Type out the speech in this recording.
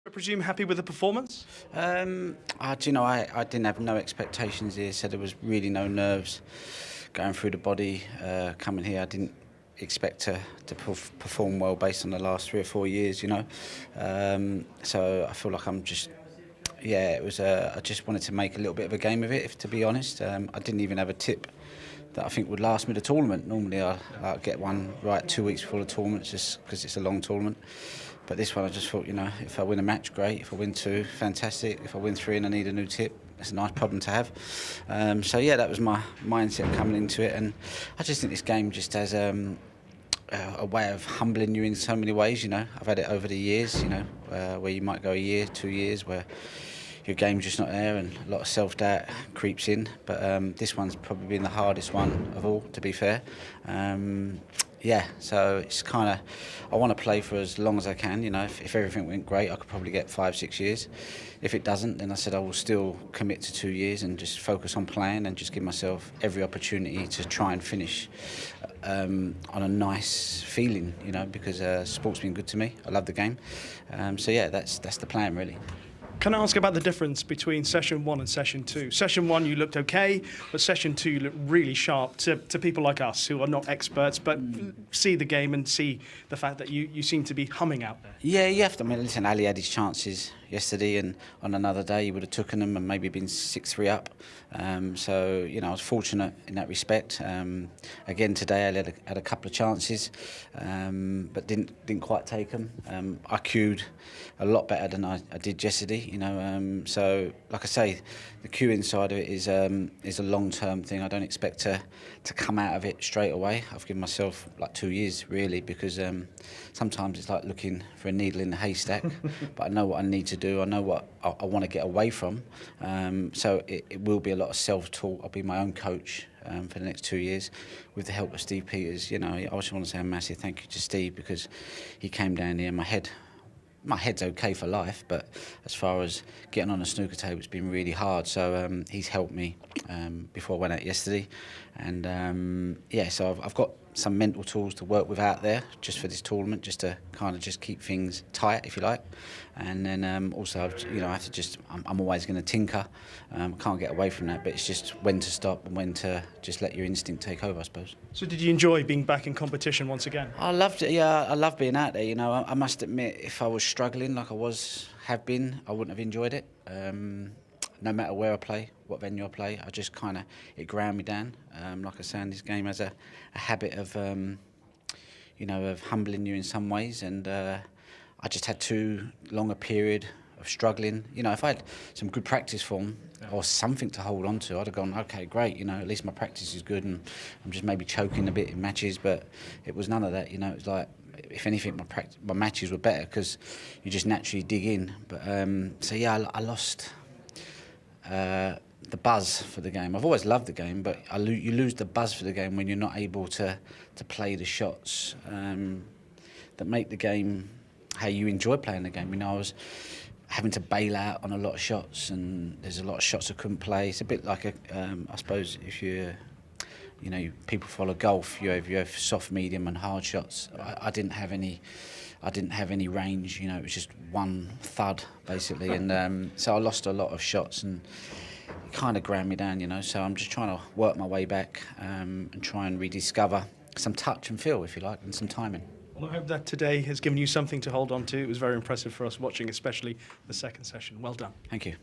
I presume happy with the performance? Do you know, I didn't have no expectations here, so there was really no nerves going through the body. Coming here, I didn't expect to perform well based on the last 3 or 4 years, you know. So I feel like I'm just, yeah, it was. I just wanted to make a little bit of a game of it, if to be honest. I didn't even have a tip that I think would last me the tournament. Normally I get one right 2 weeks before the tournament, just because it's a long tournament. But this one I just thought, you know, if I win a match, great. If I win 2, fantastic. If I win 3 and I need a new tip, it's a nice problem to have. So yeah, that was my mindset coming into it, and I just think this game just has a way of humbling you in so many ways. You know, I've had it over the years. You know, where you might go a year, 2 years, where your game's just not there and a lot of self-doubt creeps in. But this one's probably been the hardest one of all, to be fair. Yeah, so it's kind of, I want to play for as long as I can. You know, if everything went great, I could probably get 5, 6 years. If it doesn't, then I said I will still commit to 2 years and just focus on playing and just give myself every opportunity to try and finish on a nice feeling, you know, because sport's been good to me. I love the game. So yeah, that's the plan, really. Can I ask about the difference between session 1 and session 2? Session 1 you looked okay, but session 2 you looked really sharp to people like us who are not experts but see the game and see the fact that you seem to be humming out there. Yeah, you have to. I mean, listen, Ali had his chances yesterday, and on another day he would have taken them and maybe been 6-3 up. So, you know, I was fortunate in that respect. Again, today I had a couple of chances, but didn't quite take them. I queued a lot better than I did yesterday, you know. So, like I say, the queuing side of it is a long-term thing. I don't expect to come out of it straight away. I've given myself like 2 years, really, because sometimes it's like looking for a needle in a haystack. But I know what I need to do. I know what I want to get away from. So it will be a lot of self-taught. I'll be my own coach for the next 2 years with the help of Steve Peters. You know, I just want to say a massive thank you to Steve, because he came down here. My head's okay for life, but as far as getting on a snooker table, it's been really hard. So he's helped me before I went out yesterday, and yeah, so I've got some mental tools to work with out there just for this tournament, just to kind of just keep things tight, if you like. And then also, you know, I have to just, I'm always going to tinker. Can't get away from that, but it's just when to stop and when to just let your instinct take over, I suppose. So did you enjoy being back in competition once again? I loved it, yeah, I love being out there, you know. I must admit, if I was struggling like I have been, I wouldn't have enjoyed it. No matter where I play, what venue I play, I just kind of, it ground me down. Like I say, this game has a habit of, you know, of humbling you in some ways, and I just had too long a period of struggling. You know, if I had some good practice form or something to hold on to, I'd have gone, okay, great, you know, at least my practice is good and I'm just maybe choking a bit in matches, but it was none of that, you know. It was like, if anything, my matches were better because you just naturally dig in. But so yeah, I lost the buzz for the game. I've always loved the game, but you lose the buzz for the game when you're not able to play the shots that make the game how you enjoy playing the game. You know, I was having to bail out on a lot of shots, and there's a lot of shots I couldn't play. It's a bit like I suppose if you know, people follow golf, you have soft, medium and hard shots. I didn't have any range, you know. It was just one thud basically, and so I lost a lot of shots, and it kind of ground me down, you know. So I'm just trying to work my way back and try and rediscover some touch and feel, if you like, and some timing. Well, I hope that today has given you something to hold on to. It was very impressive for us watching, especially the second session. Well done. Thank you.